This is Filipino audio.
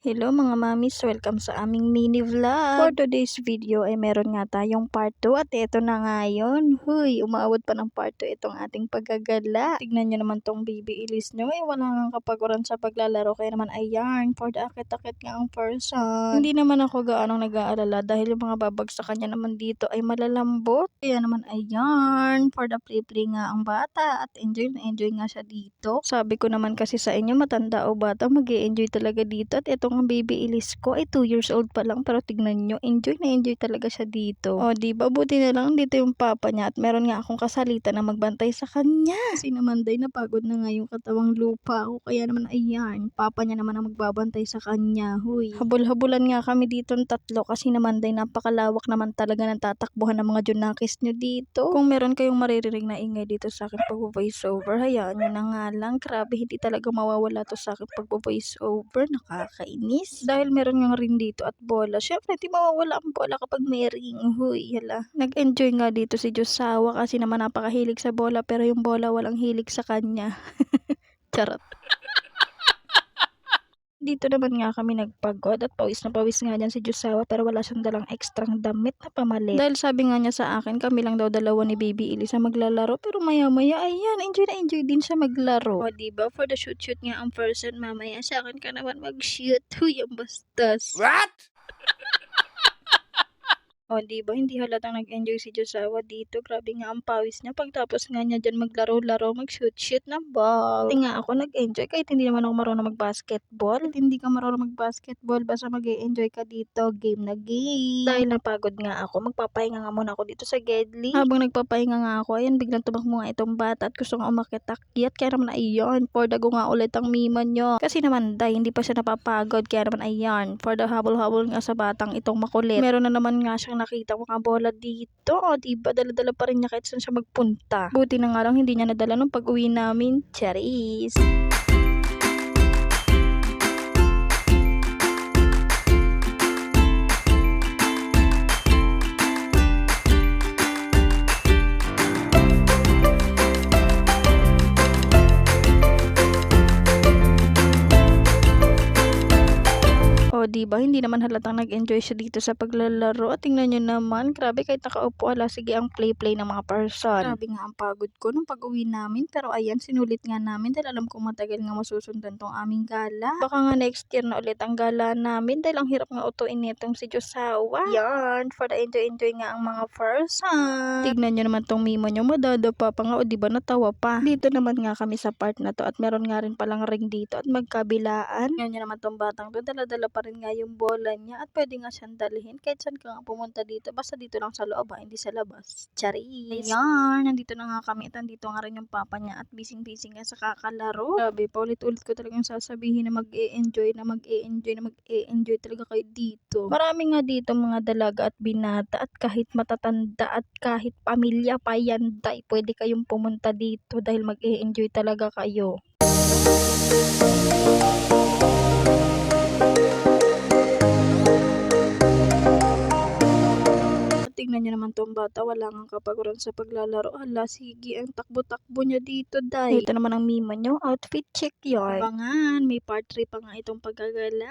Hello mga mamis, welcome sa aming mini vlog. For today's video ay meron nga tayong part 2 at ito na nga yun. Huy, umaabot pa ng part 2 itong ating paggagala. Tignan nyo naman tong baby Elise nyo. Wala nga kapaguran sa paglalaro kaya naman ayan, for the akit-akit nga ang person. Hindi naman ako gaanong nag-aalala dahil yung mga babagsakan niya naman dito ay malalambot. Kaya naman ayan, for the play nga ang bata at enjoy na enjoy nga siya dito. Sabi ko naman kasi sa inyo, matanda o bata, mag-e-enjoy talaga dito at ito ang baby Elise ko ay 2 years old pa lang pero tignan nyo, enjoy na enjoy talaga siya dito. O diba, buti na lang dito yung papa niya at meron nga akong kasalitan na magbantay sa kanya. Kasi naman day napagod na nga yung katawang lupa ko kaya naman ayan, papa niya naman ang magbabantay sa kanya. Huy, habol-habulan nga kami dito ng tatlo kasi naman day napakalawak naman talaga ng tatakbuhan ng mga junakis nyo dito. Kung meron kayong maririnig na ingay dito sa akin pag-voice over, hayaan nyo na nga lang. Grabe, hindi talaga mawawala to sa akin pag-voice over. Nakakainis. Dahil meron nga rin dito at bola. Syempre, di mawawala ang bola kapag may ring. Huy, hala. Nag-enjoy nga dito si Josawa kasi naman napakahilig sa bola pero yung bola walang hilig sa kanya. Charot. Dito naman nga kami nagpagod at pawis na pawis nga dyan si Josawa pero wala siyang dalang ekstrang damit na pamalit. Dahil sabi nga niya sa akin, kami lang daw dalawa ni Baby Elisa maglalaro pero maya maya ayan, enjoy na enjoy din siya maglaro. O diba, for the shoot nga ang person, mamaya sa akin ka naman mag-shoot. Huy, ang bastos. What? O diba, hindi halatang nag-enjoy si Josawa dito. Grabe nga ang pawis niya. Pagtapos nga niya dyan maglaro-laro, mag-shoot na ball. Hindi nga ako nag-enjoy kahit hindi naman ako marunong mag-basketball. Kahit hindi ka marunong mag-basketball, basta mag-e-enjoy ka dito. Game na game. Dahil napagod nga ako, magpapahinga nga muna ako dito sa Gedli. Habang nagpapahinga nga ako, ayan, biglang tumakbo nga itong bata at gusto nga umakit-akyat. Kaya naman ayan, for dago nga ulit ang mima nyo. Kasi naman day, hindi pa siya napapagod. Kaya naman ayan, for the habol-habol nga sa batang itong makulit. Meron na naman nga siyang nakita mga bola dito. O diba, dala-dala pa rin niya kahit saan siya magpunta. Buti na nga lang hindi niya nadala nung pag-uwi namin. Charis! O diba, hindi naman halatang nag-enjoy siya dito sa paglalaro. At tingnan nyo naman, grabe kahit nakaupo, ala sige ang play ng mga person. Grabe nga ang pagod ko nung pag-uwi namin. Pero ayan, sinulit nga namin dahil alam kong matagal nga masusundan tong aming gala. Baka nga next year na ulit ang gala namin dahil ang hirap nga utuin nitong si Josawa. Yan, for the enjoy nga ang mga person. Tignan nyo naman tong mimo nyo, madadapa pa nga o diba natawa pa. Dito naman nga kami sa part na to at meron nga rin palang ring dito at magkabilaan. Tignan nyo naman tong batang to, dala-dala pa rin nga yung bola niya at pwede nga siyang dalhin kahit saan ka nga pumunta dito, basta dito lang sa loob hindi sa labas. Charis! Ayan, nandito na nga kami at nandito nga rin yung papa niya at busy nga sa kakalaro. Sabi, paulit-ulit ko talagang sasabihin na mag-e-enjoy talaga kayo dito. Marami nga dito mga dalaga at binata at kahit matatanda at kahit pamilya pa yan, pwede kayong pumunta dito dahil mag-e-enjoy talaga kayo. Tingnan niyo naman tong bata, wala nga kapaguran sa paglalaro. Hala, sige, ang takbo-takbo niya dito, day. Ito naman ang mima nyo, outfit check yarn. Abangan, may part 3 pa nga itong paggagala.